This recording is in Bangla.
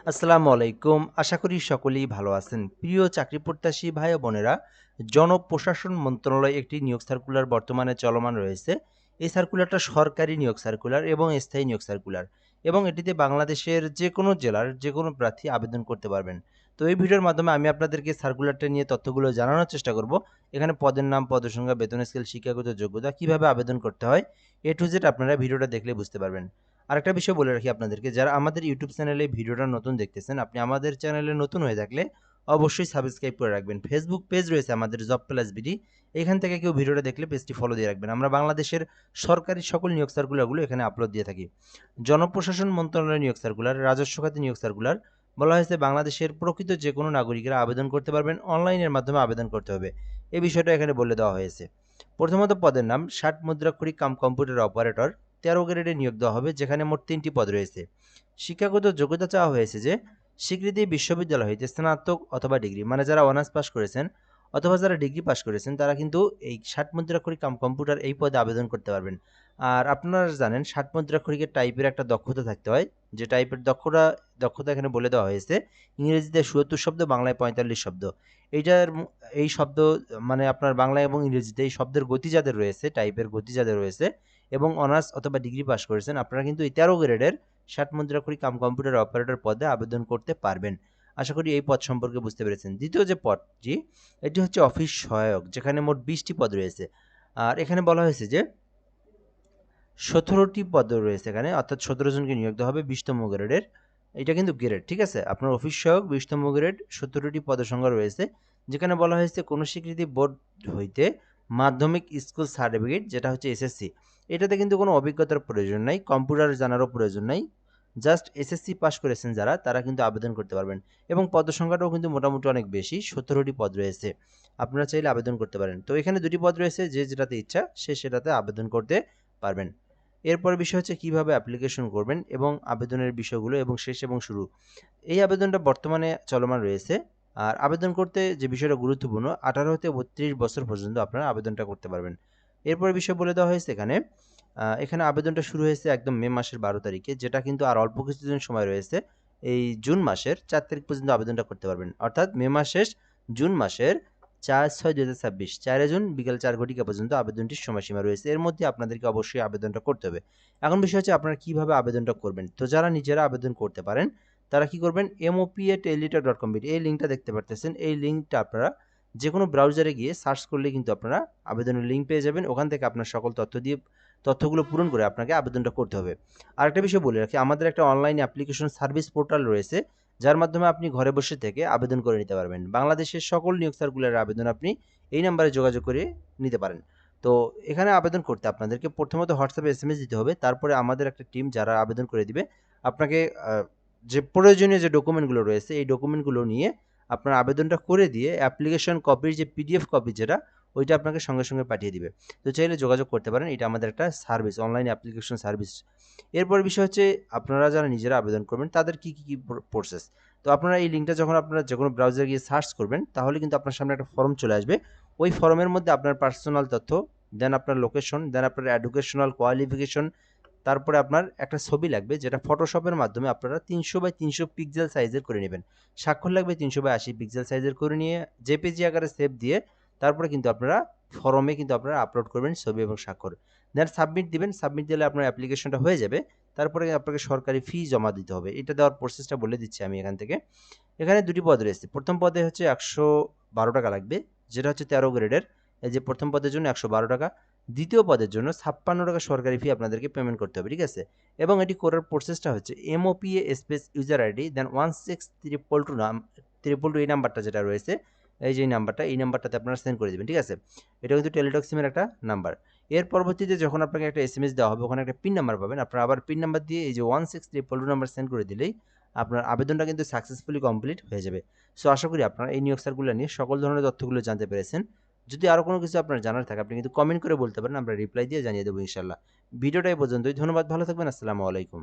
আসসালামু আলাইকুম। আশা করি সকলেই ভালো আছেন। প্রিয় চাকরি প্রত্যাশী ভাই ও বোনেরা, জনপ্রশাসন মন্ত্রণালয় একটি নিয়োগ সার্কুলার বর্তমানে চলমান রয়েছে। এই সার্কুলারটা সরকারি নিয়োগ সার্কুলার এবং স্থায়ী নিয়োগ সার্কুলার এবং এটিতে বাংলাদেশের যেকোনো জেলার যেকোনো প্রার্থী আবেদন করতে পারবেন। তো এই ভিডিওর মাধ্যমে আমি আপনাদেরকে সার্কুলারটা নিয়ে তথ্যগুলো জানানোর চেষ্টা করব। এখানে পদের নাম, পদের সংখ্যা, বেতন স্কেল, শিক্ষাগত যোগ্যতা, কিভাবে আবেদন করতে হয়, A to Z আপনারা ভিডিওটা দেখলে বুঝতে পারবেন। আরেকটা বিষয় বলে রাখি আপনাদেরকে, যারা আমাদের ইউটিউব চ্যানেলে ভিডিওটা নতুন দেখতেছেন, আপনি আমাদের চ্যানেলে নতুন হয়ে থাকলে অবশ্যই সাবস্ক্রাইব করে রাখবেন। ফেসবুক পেজ রয়েছে আমাদের জব প্লাস বিডি, এখান থেকে কেউ ভিডিওটা দেখলে পেজটি ফলো দিয়ে রাখবেন। আমরা বাংলাদেশের সরকারি সকল নিয়োগ সার্কুলারগুলো এখানে আপলোড দিয়ে থাকি। জনপ্রশাসন মন্ত্রণালয়ের নিয়োগ সার্কুলার, রাজস্ব খাতে নিয়োগ সার্কুলার বলা হয়েছে বাংলাদেশের প্রকৃত যে কোনো নাগরিকরা আবেদন করতে পারবেন, অনলাইনের মাধ্যমে আবেদন করতে হবে। এই বিষয়টা এখানে বলে দেওয়া হয়েছে। প্রথমত পদের নাম 60 মুদ্রাক্ষরিক কাম কম্পিউটার অপারেটর, 13 গ্রেডে নিয়োগ দেওয়া হবে, যেখানে মোট 3টি পদ রয়েছে। শিক্ষাগত যোগ্যতা চাওয়া হয়েছে যে স্বীকৃতি বিশ্ববিদ্যালয় হইতে স্নাতক অথবা ডিগ্রি, মানে যারা অনার্স পাস করেছেন অথবা যারা ডিগ্রি পাস করেছেন তারা কিন্তু এই 60 মুদ্রাক্ষরিক কাম কম্পিউটার এই পদে আবেদন করতে পারবেন। আর আপনারা জানেন 60 মুদ্রাক্ষরিকের টাইপের একটা দক্ষতা থাকতে হয়, যে টাইপের দক্ষতা এখানে বলে দেওয়া হয়েছে। ইংরেজিতে ৭৪ শব্দ, বাংলায় ৪৫ শব্দ। এইটার এই শব্দ মানে আপনার বাংলা এবং ইংরেজিতে এই শব্দের গতি যাদের রয়েছে, টাইপের গতি যাদের রয়েছে এবং অনার্স অথবা ডিগ্রি পাস করেছেন, আপনারা কিন্তু এই 13 গ্রেডের 60 মুদ্রাক্ষরিক কাম কম্পিউটার অপারেটর পদে আবেদন করতে পারবেন। আশা করি এই পদ সম্পর্কে বুঝতে পেরেছেন। দ্বিতীয় যে পদটি, এটি হচ্ছে অফিস সহায়ক, যেখানে মোট 20টি পদ রয়েছে। আর এখানে বলা হয়েছে যে 17টি পদ রয়েছে এখানে, অর্থাৎ 17 জনকে নিয়োগ দেওয়া হবে 20তম গ্রেডের। এটা কিন্তু গ্রেড, ঠিক আছে? আপনার অফিস সহায়ক 20তম গ্রেড, 17টি পদের সংখ্যা রয়েছে, যেখানে বলা হয়েছে কোনো স্বীকৃতি বোর্ড হইতে মাধ্যমিক স্কুল সার্টিফিকেট, যেটা হচ্ছে এসএসসি, এটাতে কিন্তু কোনো অভিজ্ঞতার প্রয়োজন নাই, কম্পিউটার জানারও প্রয়োজন নাই। জাস্ট এসএসসি পাস করেছেন যারা, তারা কিন্তু আবেদন করতে পারবেন। এবং পদের সংখ্যাটাও কিন্তু মোটামুটি অনেক বেশি, 17টি পদ রয়েছে। আপনারা চাইলে আবেদন করতে পারেন। তো এখানে 2টি পদ রয়েছে, যে যেটাতে ইচ্ছা সে সেটাতে আবেদন করতে পারবেন। এরপর বিষয় হচ্ছে কিভাবে অ্যাপ্লিকেশন করবেন এবং আবেদনের বিষয়গুলো এবং শেষ এবং শুরু। এই আবেদনটা বর্তমানে চলমান রয়েছে। আর আবেদন করতে যে বিষয়টা গুরুত্বপূর্ণ, 18 হতে 32 বছর পর্যন্ত আপনারা আবেদনটা করতে পারবেন। এরপর বিষয় বলে দেওয়া হয়েছে এখানে, এখানে আবেদনটা শুরু হয়েছে একদম মে মাসের 12 তারিখে, যেটা কিন্তু আর অল্প কিছুদিন সময় রয়েছে। এই জুন মাসের 4 তারিখ পর্যন্ত আবেদনটা করতে পারবেন। অর্থাৎ মে মাস শেষ, জুন মাসের 4/6/2026, 4 জুন বিকেল 4 ঘটিকা পর্যন্ত আবেদনটির সময়সীমা রয়েছে। এর মধ্যে আপনাদেরকে অবশ্যই আবেদনটা করতে হবে। এখন বিষয় হচ্ছে আপনারা কিভাবে আবেদনটা করবেন। তো যারা নিজেরা আবেদন করতে পারেন তারা কি করবেন, mopa@teletra.com, এই লিঙ্কটা দেখতে পারতেছেন। এই লিঙ্কটা আপনারা যেকোনো ব্রাউজারে গিয়ে সার্চ করলে কিন্তু আপনারা আবেদনের লিঙ্ক পেয়ে যাবেন। ওখান থেকে আপনার সকল তথ্যগুলো পূরণ করে আপনাকে আবেদনটা করতে হবে। আরেকটা বিষয় বলে রাখি, আমাদের একটা অনলাইন অ্যাপ্লিকেশন সার্ভিস পোর্টাল রয়েছে, যার মাধ্যমে আপনি ঘরে বসে থেকে আবেদন করে নিতে পারবেন। বাংলাদেশের সকল নিয়োগ সার্কুলারের আবেদন আপনি এই নাম্বারে যোগাযোগ করে নিতে পারেন। তো এখানে আবেদন করতে আপনাদেরকে প্রথমত হোয়াটসঅ্যাপে এসএমএস দিতে হবে। তারপরে আমাদের একটা টিম যারা আবেদন করে দিবে, আপনাকে যে প্রয়োজনীয় যে ডকুমেন্টগুলো রয়েছে এই ডকুমেন্টগুলো নিয়ে আপনার আবেদনটা করে দিয়ে অ্যাপ্লিকেশন কপির যে পিডিএফ কপি যেটা, ওইটা আপনাকে সঙ্গে সঙ্গে পাঠিয়ে দিবে। তো চাইলে যোগাযোগ করতে পারেন, এটা আমাদের একটা সার্ভিস, অনলাইন অ্যাপ্লিকেশন সার্ভিস। এরপর বিষয় হচ্ছে আপনারা যারা নিজেরা আবেদন করবেন তাদের কি প্রসেস। তো আপনারা এই লিঙ্কটা যখন আপনারা যে কোনো ব্রাউজারে গিয়ে সার্চ করবেন, তাহলে কিন্তু আপনার সামনে একটা ফর্ম চলে আসবে। ওই ফর্মের মধ্যে আপনার পার্সোনাল তথ্য, দেন আপনার লোকেশন, দেন আপনার এডুকেশনাল কোয়ালিফিকেশন, তারপরে আপনার একটা ছবি লাগবে, যেটা ফটোশপের মাধ্যমে আপনারা 300x300 পিক্সেল সাইজের করে নেবেন। স্বাক্ষর লাগবে 300x80 পিক্সেল সাইজের করে নিয়ে জেপিজি আকারে সেভ দিয়ে তারপরে কিন্তু আপনারা ফর্মে কিন্তু আপনারা আপলোড করবেন ছবি এবং স্বাক্ষর। দেন সাবমিট দিবেন। সাবমিট দিলে আপনার অ্যাপ্লিকেশনটা হয়ে যাবে। তারপরে আপনাকে সরকারি ফি জমা দিতে হবে। এটা দেওয়ার প্রসেসটা বলে দিচ্ছি আমি এখান থেকে। এখানে 2টি পদ রয়েছে। প্রথম পদে হচ্ছে 112 টাকা লাগবে, যেটা হচ্ছে 13 গ্রেডের। এই যে প্রথম পদের জন্য 112 টাকা। দ্বিতীয় পদের জন্য 56 টাকা সরকারি ফি আপনাদেরকে পেমেন্ট করতে হবে, ঠিক আছে? এবং এটি করার প্রসেসটা হচ্ছে MOPA স্পেস ইউজার আইডি, দেন 16222 222 এই নাম্বারটা যেটা রয়েছে, এই যে এই নাম্বারটা, এই নাম্বারটাতে আপনারা সেন্ড করে দেবেন, ঠিক আছে? এটা কিন্তু টেলিটক সিমের একটা নাম্বার। এর পরবর্তীতে যখন আপনাকে একটা এসএমএস দেওয়া হবে, ওখানে একটা পিন নাম্বার পাবেন। আপনারা আবার পিন নাম্বার দিয়ে এই যে 16322 নাম্বার সেন্ড করে দিলেই আপনার আবেদনটা কিন্তু সাকসেসফুলি কমপ্লিট হয়ে যাবে। সো আশা করি আপনারা এই নিয়োগ সার্কুলার নিয়ে সকল ধরনের তথ্যগুলো জানতে পেরেছেন। যদি আরও কোনো কিছু আপনার জানার থাকে আপনি কিন্তু কমেন্ট করে বলতে পারেন, আমরা রিপ্লাই দিয়ে জানিয়ে দেবো ইনশাল্লাহ। ভিডিওটা এই পর্যন্তই। ধন্যবাদ, ভালো থাকবেন। আসসালামু আলাইকুম।